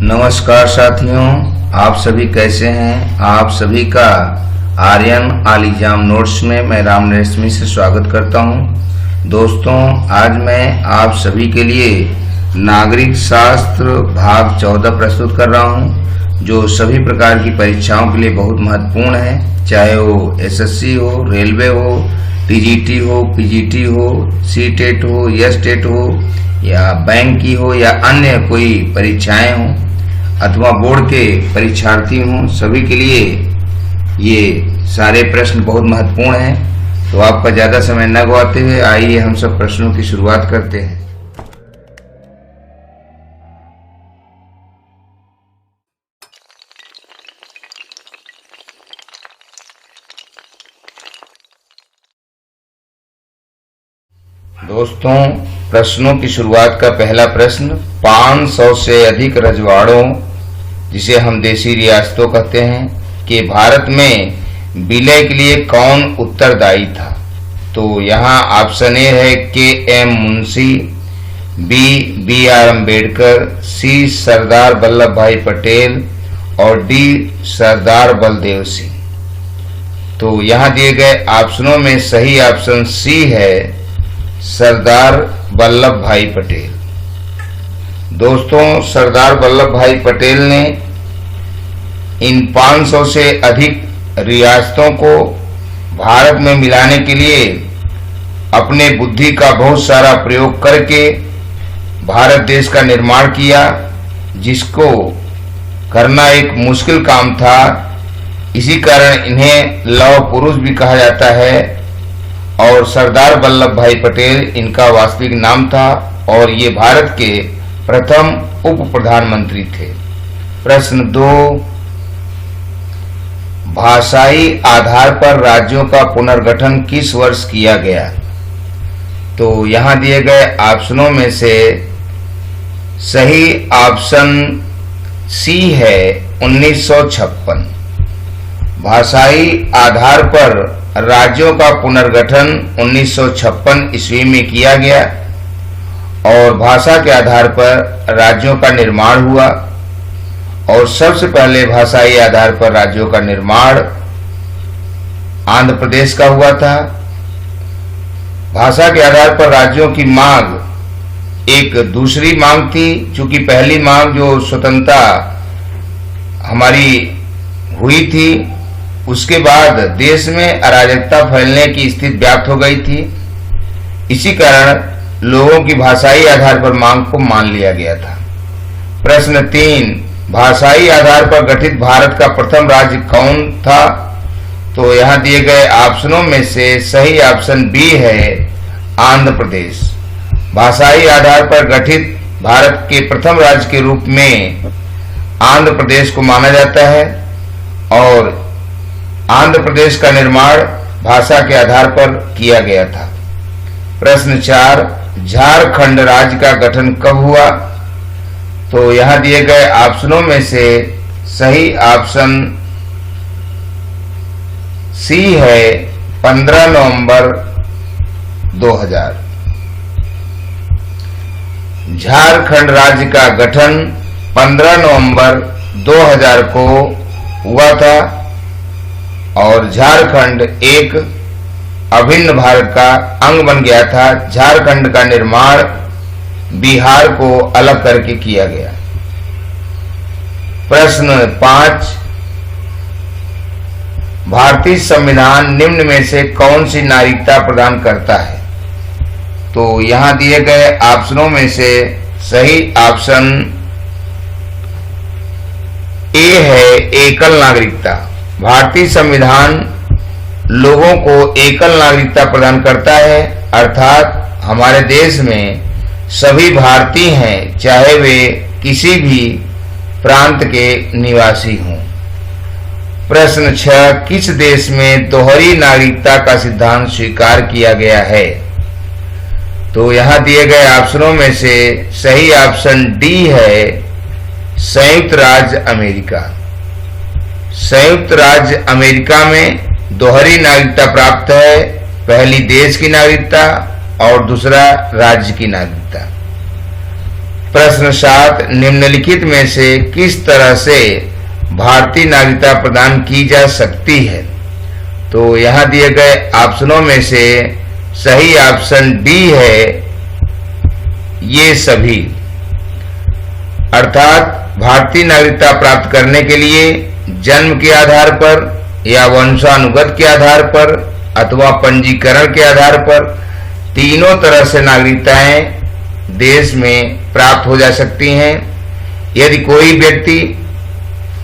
नमस्कार साथियों, आप सभी कैसे हैं। आप सभी का आर्यन आलिजाम नोट्स में मैं राम रेशमी से स्वागत करता हूं। दोस्तों, आज मैं आप सभी के लिए नागरिक शास्त्र भाग 14 प्रस्तुत कर रहा हूं, जो सभी प्रकार की परीक्षाओं के लिए बहुत महत्वपूर्ण है, चाहे वो एसएससी हो, रेलवे हो, टीजीटी हो, पीजीटी हो, सीटेट हो, एसटेट हो या बैंक की हो या अन्य कोई परीक्षाएं हों अथवा बोर्ड के परीक्षार्थी हों, सभी के लिए ये सारे प्रश्न बहुत महत्वपूर्ण हैं। तो आपका ज़्यादा समय न गवाते हुए आइए हम सब प्रश्नों की शुरुआत करते हैं। दोस्तों, प्रश्नों की शुरुआत का पहला प्रश्न, 500 से अधिक रजवाड़ों, जिसे हम देसी रियासतों कहते हैं, कि भारत में विलय के लिए कौन उत्तरदायी था। तो यहाँ ऑप्शन ए है K M Munshi, B R Ambedkar, C Sardar Vallabh Bhai Patel और डी सरदार बलदेव सिंह। तो यहाँ दिए गए ऑप्शनों में सही ऑप्शन सी है, सरदार वल्लभ भाई पटेल। दोस्तों, सरदार वल्लभ भाई पटेल ने इन 500 से अधिक रियासतों को भारत में मिलाने के लिए अपने बुद्धि का बहुत सारा प्रयोग करके भारत देश का निर्माण किया, जिसको करना एक मुश्किल काम था। इसी कारण इन्हें लौह पुरुष भी कहा जाता है और सरदार वल्लभ भाई पटेल इनका वास्तविक नाम था और ये भारत के प्रथम उप प्रधानमंत्री थे। प्रश्न 2, भाषाई आधार पर राज्यों का पुनर्गठन किस वर्ष किया गया। तो यहाँ दिए गए ऑप्शनों में से सही ऑप्शन सी है 1956। भाषाई आधार पर राज्यों का पुनर्गठन 1956 ईस्वी में किया गया और भाषा के आधार पर राज्यों का निर्माण हुआ। और सबसे पहले भाषाई आधार पर राज्यों का निर्माण आंध्र प्रदेश का हुआ था। भाषा के आधार पर राज्यों की मांग एक दूसरी मांग थी, चूंकि पहली मांग जो स्वतंत्रता हमारी हुई थी, उसके बाद देश में अराजकता फैलने की स्थिति व्याप्त हो गई थी। इसी कारण लोगों की भाषाई आधार पर मांग को मान लिया गया था। प्रश्न 3, भाषाई आधार पर गठित भारत का प्रथम राज्य कौन था। तो यहाँ दिए गए ऑप्शनों में से सही ऑप्शन बी है, आंध्र प्रदेश। भाषाई आधार पर गठित भारत के प्रथम राज्य के रूप में आंध्र प्रदेश को माना जाता है और आंध्र प्रदेश का निर्माण भाषा के आधार पर किया गया था। प्रश्न 4, झारखंड राज्य का गठन कब हुआ। तो यहाँ दिए गए ऑप्शनों में से सही ऑप्शन सी है, 15 नवंबर 2000। झारखंड राज्य का गठन 15 नवंबर 2000 को हुआ था और झारखंड एक अभिन्न भारत का अंग बन गया था। झारखंड का निर्माण बिहार को अलग करके किया गया। प्रश्न 5, भारतीय संविधान निम्न में से कौन सी नागरिकता प्रदान करता है। तो यहां दिए गए ऑप्शनों में से सही ऑप्शन ए है, एकल नागरिकता। भारतीय संविधान लोगों को एकल नागरिकता प्रदान करता है, अर्थात हमारे देश में सभी भारतीय हैं, चाहे वे किसी भी प्रांत के निवासी हों। प्रश्न 6, किस देश में दोहरी नागरिकता का सिद्धांत स्वीकार किया गया है। तो यहाँ दिए गए ऑप्शनों में से सही ऑप्शन डी है, संयुक्त राज्य अमेरिका। संयुक्त राज्य अमेरिका में दोहरी नागरिकता प्राप्त है, पहली देश की नागरिकता और दूसरा राज्य की नागरिकता। प्रश्न 7, निम्नलिखित में से किस तरह से भारतीय नागरिकता प्रदान की जा सकती है? तो यहां दिए गए ऑप्शनों में से सही ऑप्शन डी है, ये सभी। अर्थात भारतीय नागरिकता प्राप्त करने के लिए जन्म के आधार पर या वंशानुगत के आधार पर अथवा पंजीकरण के आधार पर तीनों तरह से नागरिकताएं देश में प्राप्त हो जा सकती हैं। यदि कोई व्यक्ति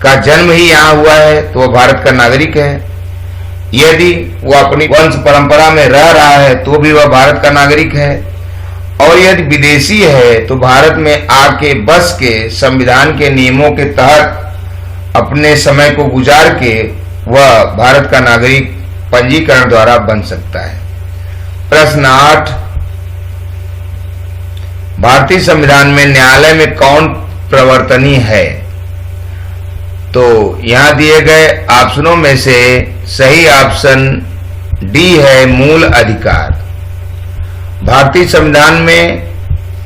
का जन्म ही यहाँ हुआ है तो वह भारत का नागरिक है। यदि वह अपनी वंश परंपरा में रह रहा है तो भी वह भारत का नागरिक है। और यदि विदेशी है तो भारत में आके बस के संविधान के नियमों के तहत अपने समय को गुजार के वह भारत का नागरिक पंजीकरण द्वारा बन सकता है। प्रश्न 8, भारतीय संविधान में न्यायालय में कौन प्रवर्तनीय है? तो यहां दिए गए ऑप्शनों में से सही ऑप्शन डी है, मूल अधिकार। भारतीय संविधान में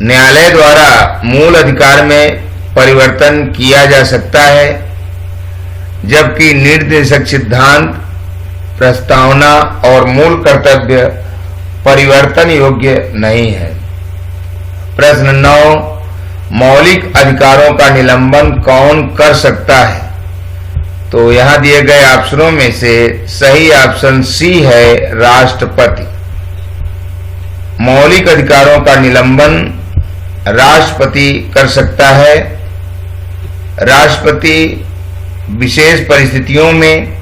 न्यायालय द्वारा मूल अधिकार में परिवर्तन किया जा सकता है, जबकि निर्देशक सिद्धांत, प्रस्तावना और मूल कर्तव्य परिवर्तन योग्य नहीं है। प्रश्न 9, मौलिक अधिकारों का निलंबन कौन कर सकता है? तो यहां दिए गए ऑप्शनों में से सही ऑप्शन सी है, राष्ट्रपति। मौलिक अधिकारों का निलंबन राष्ट्रपति कर सकता है। राष्ट्रपति विशेष परिस्थितियों में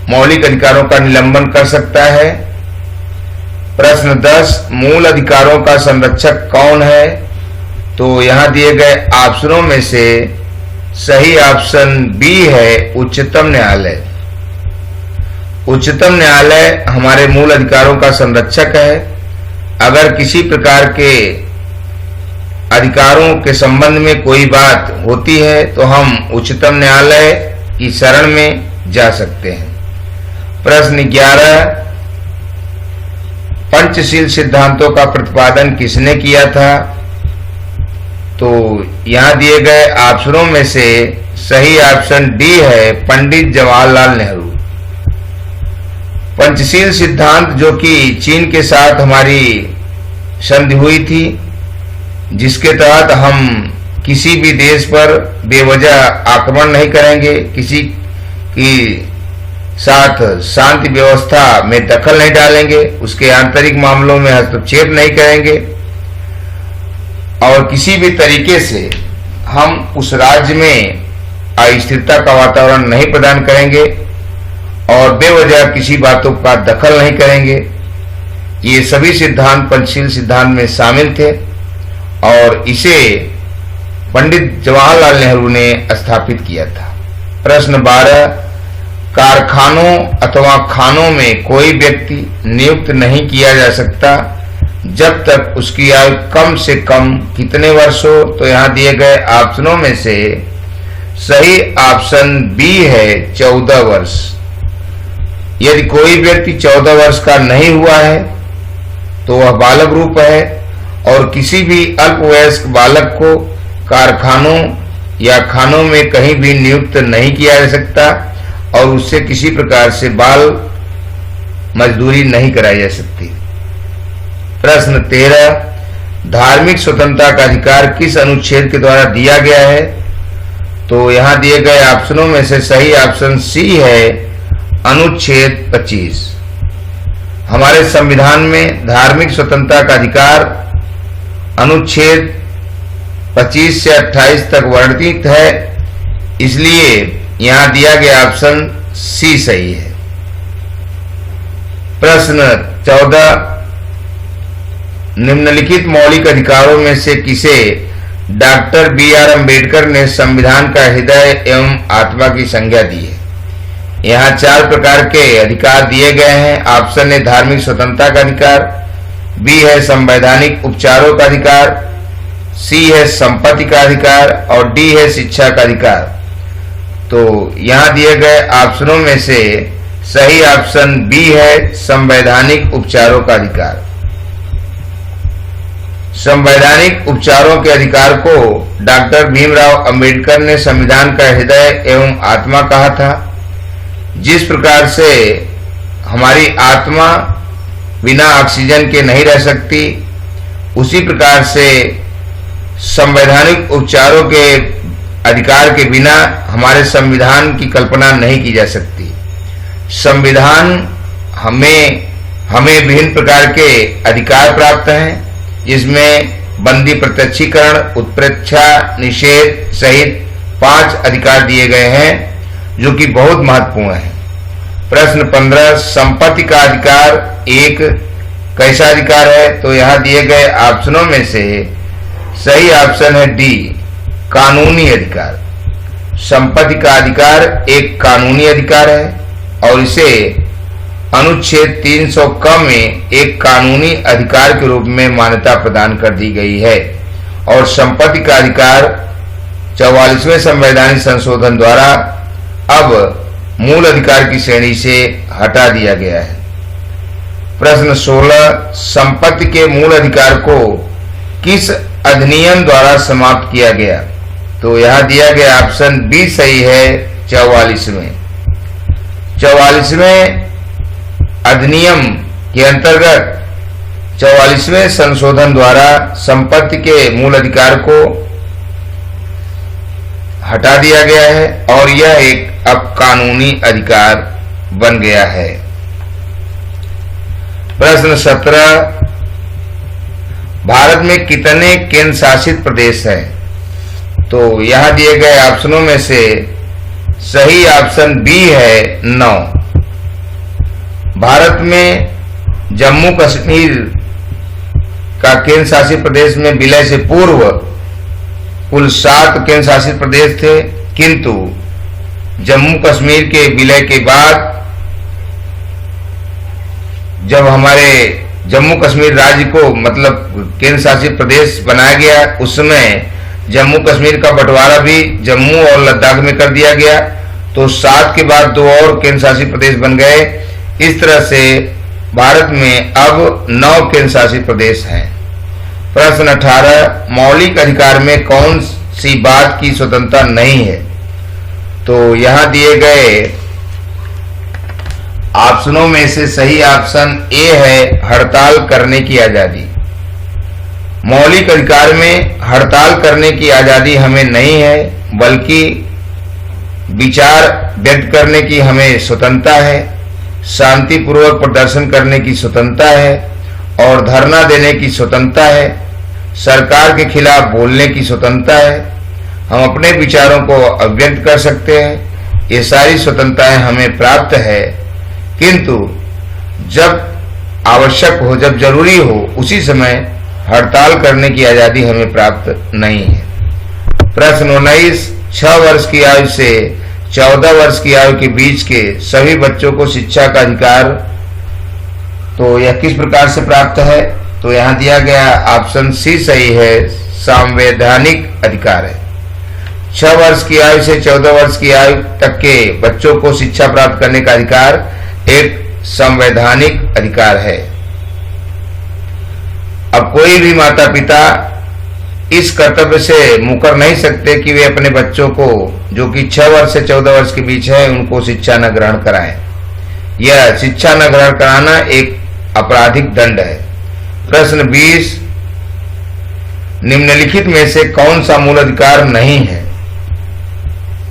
मौलिक अधिकारों का निलंबन कर सकता है। प्रश्न 10, मूल अधिकारों का संरक्षक कौन है? तो यहां दिए गए ऑप्शनों में से सही ऑप्शन बी है, उच्चतम न्यायालय। उच्चतम न्यायालय हमारे मूल अधिकारों का संरक्षक है। अगर किसी प्रकार के अधिकारों के संबंध में कोई बात होती है तो हम उच्चतम न्यायालय की शरण में जा सकते हैं। प्रश्न 11, पंचशील सिद्धांतों का प्रतिपादन किसने किया था? तो यहां दिए गए ऑप्शनों में से सही ऑप्शन डी है, पंडित जवाहरलाल नेहरू। पंचशील सिद्धांत जो कि चीन के साथ हमारी संधि हुई थी, जिसके तहत हम किसी भी देश पर बेवजह आक्रमण नहीं करेंगे, किसी की साथ शांति व्यवस्था में दखल नहीं डालेंगे, उसके आंतरिक मामलों में हस्तक्षेप नहीं करेंगे और किसी भी तरीके से हम उस राज्य में अस्थिरता का वातावरण नहीं प्रदान करेंगे और बेवजह किसी बातों का दखल नहीं करेंगे। ये सभी सिद्धांत पंचशील सिद्धांत में शामिल थे और इसे पंडित जवाहरलाल नेहरू ने स्थापित किया था। प्रश्न 12, कारखानों अथवा खानों में कोई व्यक्ति नियुक्त नहीं किया जा सकता जब तक उसकी आयु कम से कम कितने वर्ष हो? तो यहां दिए गए ऑप्शनों में से सही ऑप्शन बी है, 14 वर्ष। यदि कोई व्यक्ति 14 वर्ष का नहीं हुआ है तो वह बालक रूप है और किसी भी अल्पवयस्क बालक को कारखानों या खानों में कहीं भी नियुक्त नहीं किया जा सकता और उससे किसी प्रकार से बाल मजदूरी नहीं कराई जा सकती। प्रश्न 13, धार्मिक स्वतंत्रता का अधिकार किस अनुच्छेद के द्वारा दिया गया है? तो यहां दिए गए ऑप्शनों में से सही ऑप्शन सी है, अनुच्छेद 25। हमारे संविधान में धार्मिक स्वतंत्रता का अधिकार अनुच्छेद 25 से 28 तक वर्णित है, इसलिए यहां दिया गया ऑप्शन सी सही है। प्रश्न 14, निम्नलिखित मौलिक अधिकारों में से किसे डॉक्टर बी.आर. अम्बेडकर ने संविधान का हृदय एवं आत्मा की संज्ञा दी है? यहाँ 4 प्रकार के अधिकार दिए गए हैं। ऑप्शन ए, धार्मिक स्वतंत्रता का अधिकार, बी है संवैधानिक उपचारों का अधिकार, सी है संपत्ति का अधिकार और डी है शिक्षा का अधिकार। तो यहाँ दिए गए ऑप्शनों में से सही ऑप्शन बी है, संवैधानिक उपचारों का अधिकार। संवैधानिक उपचारों के अधिकार को डॉक्टर भीमराव अंबेडकर ने संविधान का हृदय एवं आत्मा कहा था। जिस प्रकार से हमारी आत्मा बिना ऑक्सीजन के नहीं रह सकती, उसी प्रकार से संवैधानिक उपचारों के अधिकार के बिना हमारे संविधान की कल्पना नहीं की जा सकती। संविधान हमें विभिन्न प्रकार के अधिकार प्राप्त हैं, जिसमें बंदी प्रत्यक्षीकरण, उत्प्रेक्षा निषेध सहित 5 अधिकार दिए गए हैं, जो कि बहुत महत्वपूर्ण है। प्रश्न 15, संपत्ति का अधिकार एक कैसा अधिकार है? तो यहाँ दिए गए ऑप्शनों में से सही ऑप्शन है डी, कानूनी अधिकार। संपत्ति का अधिकार एक कानूनी अधिकार है और इसे अनुच्छेद 300 क में एक कानूनी अधिकार के रूप में मान्यता प्रदान कर दी गई है और संपत्ति का अधिकार 44वें संवैधानिक संशोधन द्वारा अब मूल अधिकार की श्रेणी से हटा दिया गया है। प्रश्न 16, संपत्ति के मूल अधिकार को किस अधिनियम द्वारा समाप्त किया गया? तो यहाँ दिया गया ऑप्शन बी सही है, 44वें अधिनियम के अंतर्गत 44वें संशोधन द्वारा संपत्ति के मूल अधिकार को हटा दिया गया है और यह एक अब कानूनी अधिकार बन गया है। प्रश्न 17, भारत में कितने केंद्र शासित प्रदेश हैं? तो यहां दिए गए ऑप्शनों में से सही ऑप्शन बी है, 9। भारत में जम्मू कश्मीर का केंद्र शासित प्रदेश में विलय से पूर्व कुल 7 केंद्र शासित प्रदेश थे, किंतु जम्मू कश्मीर के विलय के बाद जब हमारे जम्मू कश्मीर राज्य को मतलब केंद्र शासित प्रदेश बनाया गया, उस समय जम्मू कश्मीर का बंटवारा भी जम्मू और लद्दाख में कर दिया गया, तो 7 के बाद 2 और केंद्र शासित प्रदेश बन गए। इस तरह से भारत में अब 9 केंद्र शासित प्रदेश हैं। प्रश्न 18, मौलिक अधिकार में कौन सी बात की स्वतंत्रता नहीं है? तो यहां दिए गए ऑप्शनों में से सही ऑप्शन ए है, हड़ताल करने की आजादी। मौलिक अधिकार में हड़ताल करने की आजादी हमें नहीं है, बल्कि विचार व्यक्त करने की हमें स्वतंत्रता है, शांतिपूर्वक प्रदर्शन करने की स्वतंत्रता है और धरना देने की स्वतंत्रता है, सरकार के खिलाफ बोलने की स्वतंत्रता है, हम अपने विचारों को अभिव्यक्त कर सकते हैं। ये सारी स्वतंत्रताएं हमें प्राप्त है, किंतु जब आवश्यक हो, जब जरूरी हो, उसी समय हड़ताल करने की आजादी हमें प्राप्त नहीं है। प्रश्न 19, 6 वर्ष की आयु से 14 वर्ष की आयु के बीच के सभी बच्चों को शिक्षा का अधिकार, तो यह किस प्रकार से प्राप्त है? तो यहाँ दिया गया ऑप्शन सी सही है, संवैधानिक अधिकार है। 6 वर्ष की आयु से 14 वर्ष की आयु तक के बच्चों को शिक्षा प्राप्त करने का अधिकार एक संवैधानिक अधिकार है। अब कोई भी माता पिता इस कर्तव्य से मुकर नहीं सकते कि वे अपने बच्चों को, जो कि 6 वर्ष से 14 वर्ष के बीच है, उनको शिक्षा न ग्रहण कराएं। यह शिक्षा न ग्रहण कराना एक आपराधिक दंड है। प्रश्न 20, निम्नलिखित में से कौन सा मूल अधिकार नहीं है?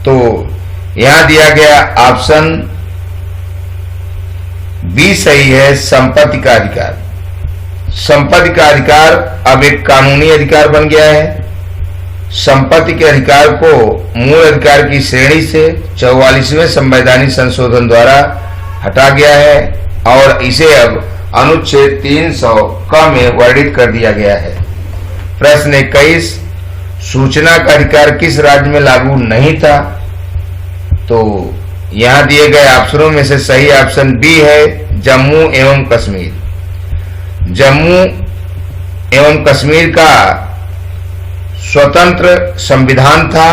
तो यहां दिया गया ऑप्शन बी सही है, संपत्ति का अधिकार। संपत्ति का अधिकार अब एक कानूनी अधिकार बन गया है। संपत्ति के अधिकार को मूल अधिकार की श्रेणी से 44वें संवैधानिक संशोधन द्वारा हटा गया है और इसे अब अनुच्छेद 300 क में वर्णित कर दिया गया है। प्रश्न 21, सूचना का अधिकार किस राज्य में लागू नहीं था? तो यहां दिए गए ऑप्शनों में से सही ऑप्शन बी है, जम्मू एवं कश्मीर। जम्मू एवं कश्मीर का स्वतंत्र संविधान था,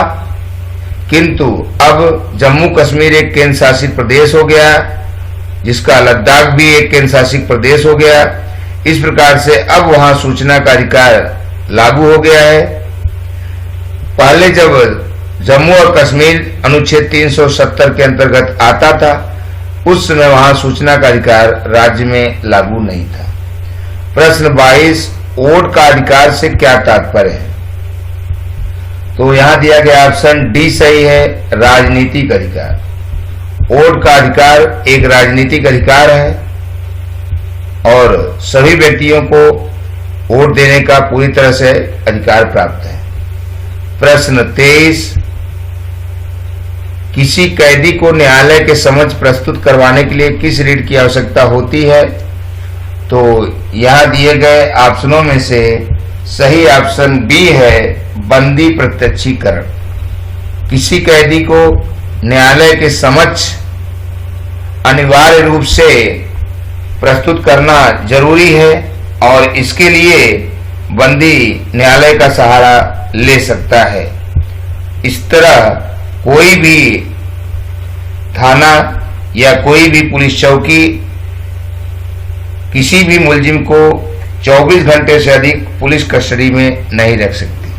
किंतु अब जम्मू कश्मीर एक केंद्र शासित प्रदेश हो गया, जिसका लद्दाख भी एक केंद्र शासित प्रदेश हो गया। इस प्रकार से अब वहां सूचना का अधिकार लागू हो गया है। पहले जब जम्मू और कश्मीर अनुच्छेद 370 के अंतर्गत आता था, उस समय वहां सूचना का अधिकार राज्य में लागू नहीं था। प्रश्न 22, वोट का अधिकार से क्या तात्पर्य है? तो यहां दिया गया ऑप्शन डी सही है, राजनीतिक अधिकार। वोट का अधिकार एक राजनीतिक अधिकार है और सभी व्यक्तियों को वोट देने का पूरी तरह से अधिकार प्राप्त है। प्रश्न 23, किसी कैदी को न्यायालय के समक्ष प्रस्तुत करवाने के लिए किस रीढ़ की आवश्यकता होती है? तो यहां दिए गए ऑप्शनों में से सही ऑप्शन बी है, बंदी प्रत्यक्षीकरण। किसी कैदी को न्यायालय के समक्ष अनिवार्य रूप से प्रस्तुत करना जरूरी है और इसके लिए बंदी न्यायालय का सहारा ले सकता है। इस तरह कोई भी थाना या कोई भी पुलिस चौकी किसी भी मुलजिम को 24 घंटे से अधिक पुलिस कस्टडी में नहीं रख सकती।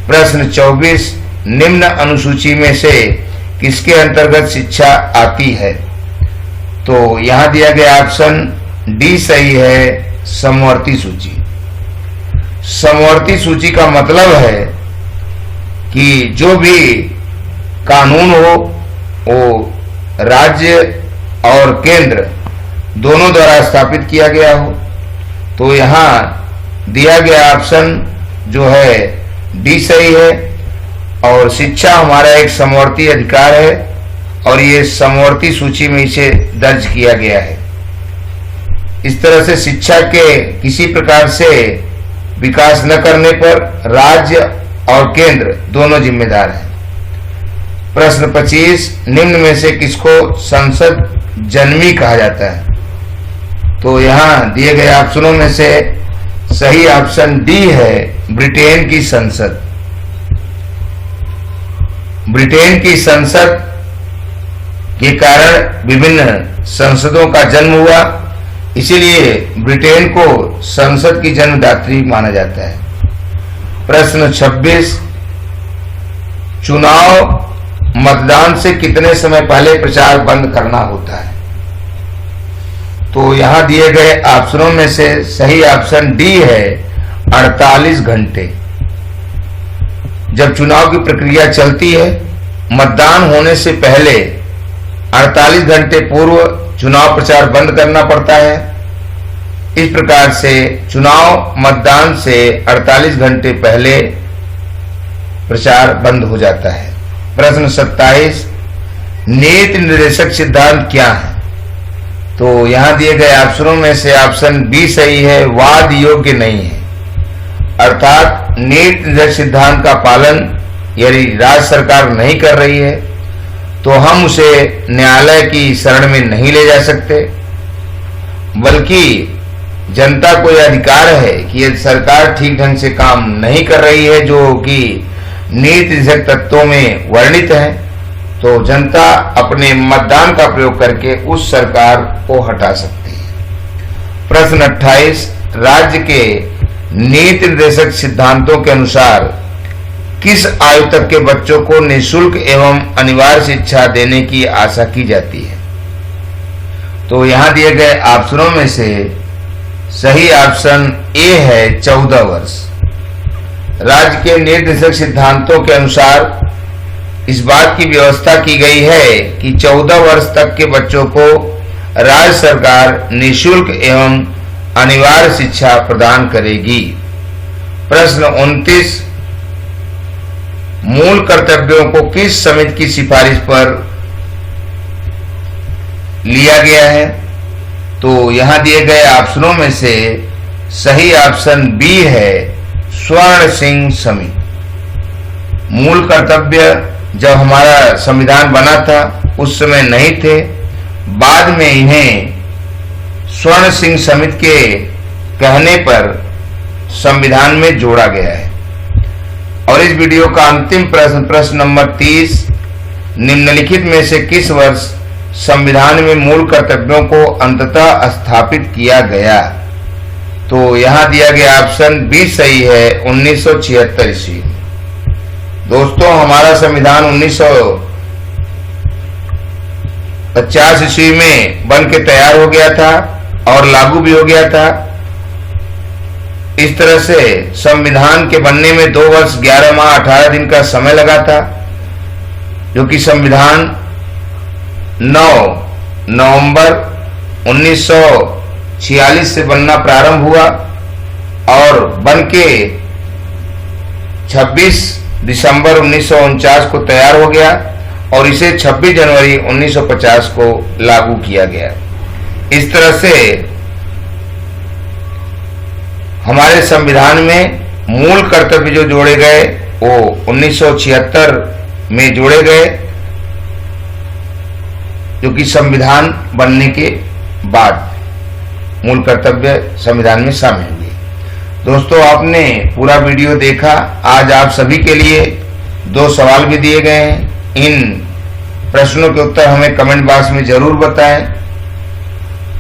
प्रश्न 24, निम्न अनुसूची में से किसके अंतर्गत शिक्षा आती है? तो यहां दिया गया ऑप्शन डी सही है, समवर्ती सूची। समवर्ती सूची का मतलब है कि जो भी कानून हो वो राज्य और केंद्र दोनों द्वारा स्थापित किया गया हो। तो यहां दिया गया ऑप्शन जो है डी सही है और शिक्षा हमारा एक समवर्ती अधिकार है और ये समवर्ती सूची में इसे दर्ज किया गया है। इस तरह से शिक्षा के किसी प्रकार से विकास न करने पर राज्य और केंद्र दोनों जिम्मेदार हैं। प्रश्न 25, निम्न में से किसको संसद जननी कहा जाता है? तो यहां दिए गए ऑप्शनों में से सही ऑप्शन डी है, ब्रिटेन की संसद। ब्रिटेन की संसद के कारण विभिन्न संसदों का जन्म हुआ, इसीलिए ब्रिटेन को संसद की जन्मदात्री माना जाता है। प्रश्न 26, चुनाव मतदान से कितने समय पहले प्रचार बंद करना होता है? तो यहां दिए गए ऑप्शनों में से सही ऑप्शन डी है, 48 घंटे। जब चुनाव की प्रक्रिया चलती है, मतदान होने से पहले 48 घंटे पूर्व चुनाव प्रचार बंद करना पड़ता है। इस प्रकार से चुनाव मतदान से 48 घंटे पहले प्रचार बंद हो जाता है। प्रश्न 27, नीति निर्देशक सिद्धांत क्या है? तो यहां दिए गए ऑप्शनों में से ऑप्शन बी सही है, वाद योग्य नहीं है। अर्थात नीति निर्देशक सिद्धांत का पालन यदि राज्य सरकार नहीं कर रही है तो हम उसे न्यायालय की शरण में नहीं ले जा सकते, बल्कि जनता को यह अधिकार है कि यदि सरकार ठीक ढंग से काम नहीं कर रही है जो कि नीति निर्देशक तत्वों में वर्णित है, तो जनता अपने मतदान का प्रयोग करके उस सरकार को हटा सकती है। प्रश्न 28, राज्य के नीति निर्देशक सिद्धांतों के अनुसार किस आयु तक के बच्चों को निःशुल्क एवं अनिवार्य शिक्षा देने की आशा की जाती है? तो यहां दिए गए ऑप्शनों में से सही ऑप्शन ए है, 14 वर्ष। राज्य के निर्देशक सिद्धांतों के अनुसार इस बात की व्यवस्था की गई है कि 14 वर्ष तक के बच्चों को राज्य सरकार निःशुल्क एवं अनिवार्य शिक्षा प्रदान करेगी। प्रश्न 29, मूल कर्तव्यों को किस समिति की सिफारिश पर लिया गया है? तो यहां दिए गए ऑप्शनों में से सही ऑप्शन बी है, स्वर्ण सिंह समिति। मूल कर्तव्य जब हमारा संविधान बना था उस समय नहीं थे, बाद में इन्हें स्वर्ण सिंह समिति के कहने पर संविधान में जोड़ा गया है। और इस वीडियो का अंतिम प्रश्न नंबर 30, निम्नलिखित में से किस वर्ष संविधान में मूल कर्तव्यों को अंततः स्थापित किया गया? तो यहां दिया गया ऑप्शन बी सही है, 1976 ईस्वी। दोस्तों, हमारा संविधान 1950 ईस्वी में बन के तैयार हो गया था और लागू भी हो गया था। इस तरह से संविधान के बनने में 2 वर्ष 11 माह 18 दिन का समय लगा था, जो कि संविधान 9 नवंबर 1946 से बनना प्रारंभ हुआ और बन के 26 दिसंबर 1949 को तैयार हो गया और इसे 26 जनवरी 1950 को लागू किया गया। इस तरह से हमारे संविधान में मूल कर्तव्य जो जोड़े गए वो 1976 में जोड़े गए, जो कि संविधान बनने के बाद मूल कर्तव्य संविधान में शामिल हुए। दोस्तों, आपने पूरा वीडियो देखा। आज आप सभी के लिए 2 सवाल भी दिए गए हैं। इन प्रश्नों के उत्तर हमें कमेंट बॉक्स में जरूर बताएं।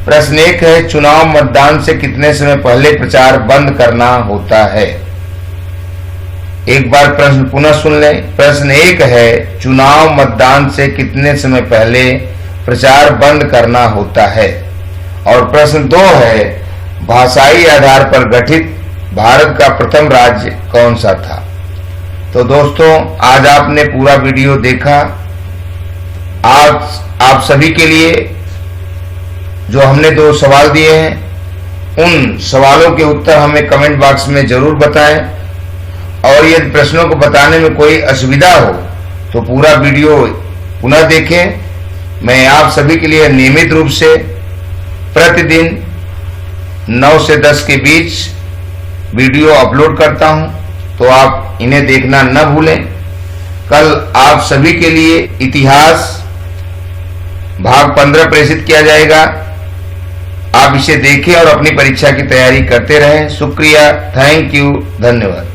प्रश्न 1 है, चुनाव मतदान से कितने समय पहले प्रचार बंद करना होता है? एक बार प्रश्न पुनः सुन लें। प्रश्न 1 है, चुनाव मतदान से कितने समय पहले प्रचार बंद करना होता है? और प्रश्न 2 है, भाषाई आधार पर गठित भारत का प्रथम राज्य कौन सा था? तो दोस्तों, आज आपने पूरा वीडियो देखा। आज आप सभी के लिए जो हमने 2 सवाल दिए हैं, उन सवालों के उत्तर हमें कमेंट बॉक्स में जरूर बताएं। और यदि प्रश्नों को बताने में कोई असुविधा हो तो पूरा वीडियो पुनः देखें। मैं आप सभी के लिए नियमित रूप से प्रतिदिन 9 से 10 के बीच वीडियो अपलोड करता हूं, तो आप इन्हें देखना न भूलें। कल आप सभी के लिए इतिहास भाग 15 प्रेषित किया जाएगा। आप इसे देखें और अपनी परीक्षा की तैयारी करते रहें। शुक्रिया, थैंक यू, धन्यवाद।